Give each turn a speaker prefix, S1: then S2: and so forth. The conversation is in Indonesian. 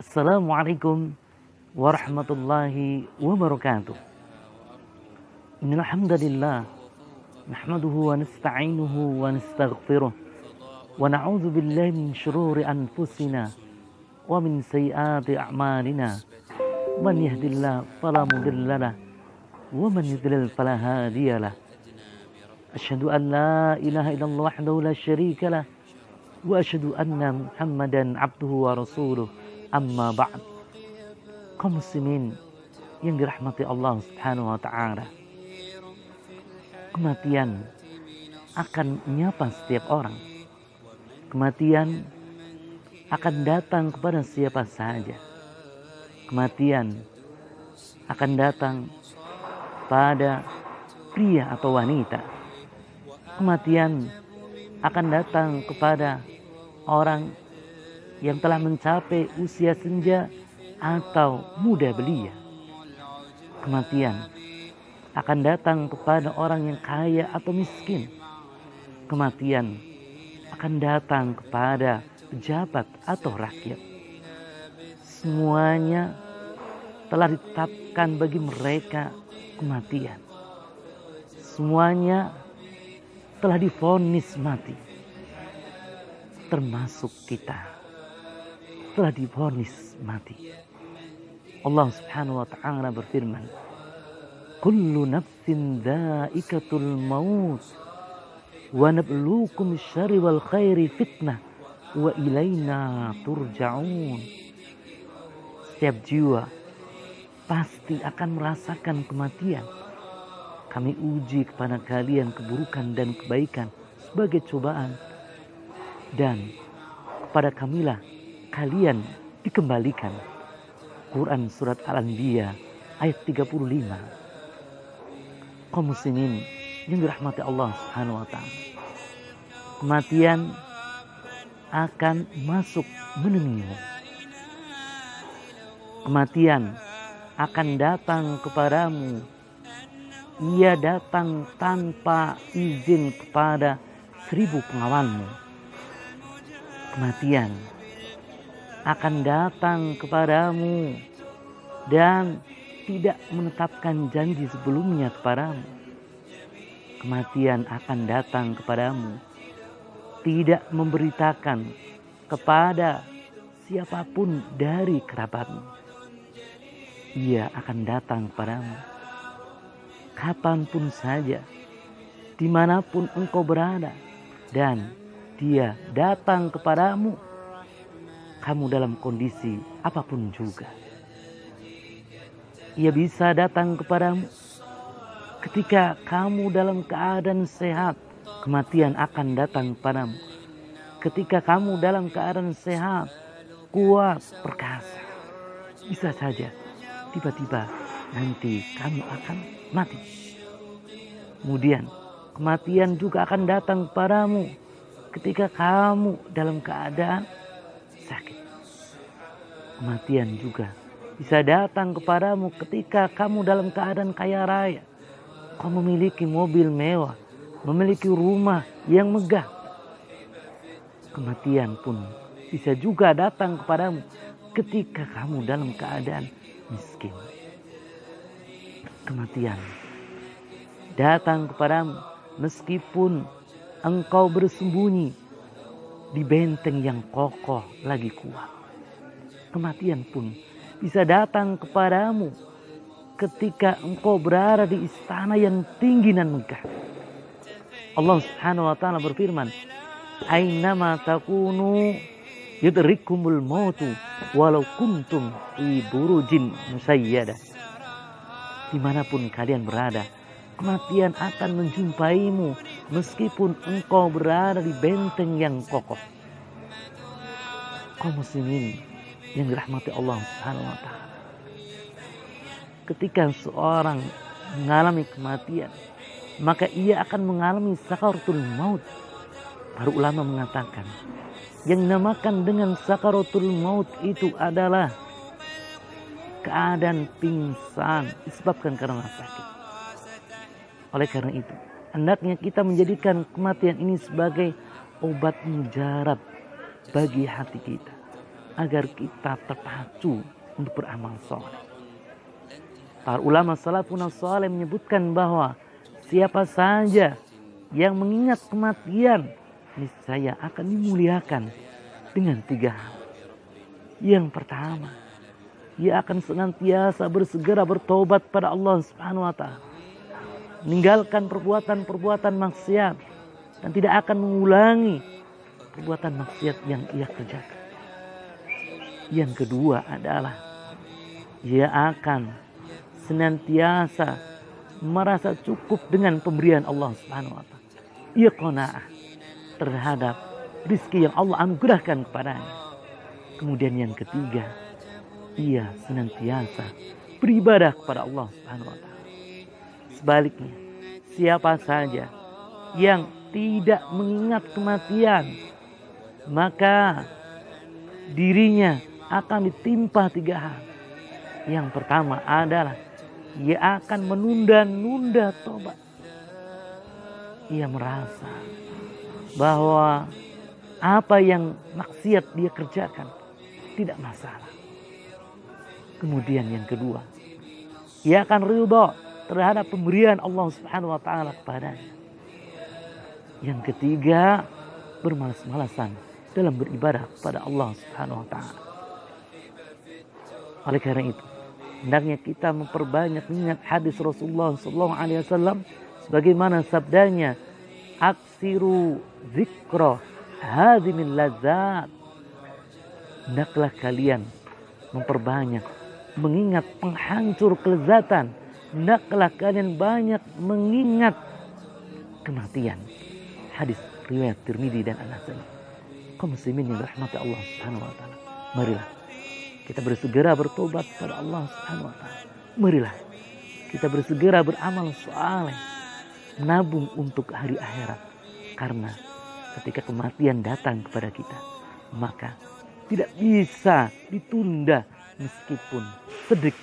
S1: Assalamualaikum warahmatullahi wabarakatuh. Innal hamdalillah nahmaduhu wa nasta'inuhu wa nastaghfiruh wa na'udzu billahi min shururi anfusina wa min sayyiati a'malina. Man yahdihillahu fala mudhillalah wa man yudlil fala hadiyalah. Asyhadu an la ilaha illallah wahdahu la syarikalah wa asyhadu anna Muhammadan abduhu wa rasuluh. Amma ba'd. Kaum muslimin yang dirahmati Allah Subhanahu wa taala. Kematian akan menyapa setiap orang. Kematian akan datang kepada siapa saja. Kematian akan datang pada pria atau wanita. Kematian akan datang kepada orang yang telah mencapai usia senja atau muda belia. Kematian akan datang kepada orang yang kaya atau miskin. Kematian akan datang kepada pejabat atau rakyat. Semuanya telah ditetapkan bagi mereka kematian. Semuanya telah divonis mati. Termasuk kita telah divonis mati. Allah Subhanahu wa taala berfirman, "Kullu nafsin dha'iqatul maut wa nabluukum syarri wal khairi fitnah wa ilaina turja'un." Setiap jiwa pasti akan merasakan kematian. Kami uji kepada kalian keburukan dan kebaikan sebagai cobaan, dan kepada kamilah kalian dikembalikan. Quran surat Al-Anbiya ayat 35. Kaum muslimin yang dirahmati Allah Subhanahu wa taala. Kematian akan masuk menemui. Kematian akan datang kepadamu. Ia datang tanpa izin kepada 1000 pengawalmu. Kematian akan datang kepadamu dan tidak menetapkan janji sebelumnya kepadamu. Kematian akan datang kepadamu, tidak memberitakan kepada siapapun dari kerabatmu. Ia akan datang kepadamu kapanpun saja, dimanapun engkau berada, dan dia datang kepadamu kamu dalam kondisi apapun juga. Ia bisa datang kepadamu ketika kamu dalam keadaan sehat, kematian akan datang kepadamu. Ketika kamu dalam keadaan sehat, kuat, perkasa, bisa saja tiba-tiba nanti kamu akan mati. Kemudian kematian juga akan datang kepadamu ketika kamu dalam keadaan sakit. Kematian juga bisa datang kepadamu ketika kamu dalam keadaan kaya raya. Kau memiliki mobil mewah, memiliki rumah yang megah. Kematian pun bisa juga datang kepadamu ketika kamu dalam keadaan miskin. Kematian datang kepadamu meskipun engkau bersembunyi di benteng yang kokoh lagi kuat. Kematian pun bisa datang kepadamu ketika engkau berada di istana yang tinggi dan megah. Allah Subhanahu wa taala berfirman, "Ainama takunu yudrikumul mautu walau kuntum fi burujin musayyadah." Dimanapun kalian berada, kematian akan menjumpaimu meskipun engkau berada di benteng yang kokoh. Kaum muslimin yang dirahmati Allah Subhanahu wa taala. Ketika seorang mengalami kematian, maka ia akan mengalami sakaratul maut. Para ulama mengatakan, yang dinamakan dengan sakaratul maut itu adalah keadaan pingsan disebabkan karena sakit. Oleh karena itu, hendaknya kita menjadikan kematian ini sebagai obat mujarab bagi hati kita. agar kita terpacu untuk beramal soleh. Para ulama salafun saleh menyebutkan bahwa siapa saja yang mengingat kematian, niscaya akan dimuliakan dengan 3 hal. Yang pertama, ia akan senantiasa bersegera bertobat pada Allah Subhanahu wa taala, meninggalkan perbuatan-perbuatan maksiat dan tidak akan mengulangi perbuatan maksiat yang ia kerjakan. Yang kedua adalah ia akan senantiasa merasa cukup dengan pemberian Allah Subhanahu wa taala. Ia qanaah terhadap rizki yang Allah anugerahkan kepadanya. Kemudian yang ketiga, ia senantiasa beribadah kepada Allah Subhanahu wa taala. Sebaliknya, siapa saja yang tidak mengingat kematian, maka dirinya akan ditimpa 3 hal. Yang pertama adalah ia akan menunda-nunda tobat. Ia merasa bahwa apa yang maksiat dia kerjakan tidak masalah. Kemudian yang kedua, ia akan ridha terhadap pemberian Allah Subhanahu wa taala kepadanya. Yang ketiga, bermalas-malasan dalam beribadah kepada Allah Subhanahu wa taala. Oleh karena itu, hendaknya kita memperbanyak mengingat hadis Rasulullah SAW sebagaimana sabdanya, aksiru zikra hadhimil ladzat. Hendaklah kalian memperbanyak mengingat penghancur kelezatan. Hendaklah kalian banyak mengingat kematian. Hadis riwayat Tirmidzi dan An-Nasai. Kaum muslimin yang dirahmati Allah Subhanahu wa taala, marilah kita bersegera bertobat pada Allah Subhanahu wa taala. Marilah kita bersegera beramal saleh, menabung untuk hari akhirat. Karena ketika kematian datang kepada kita, maka tidak bisa ditunda meskipun sedikit.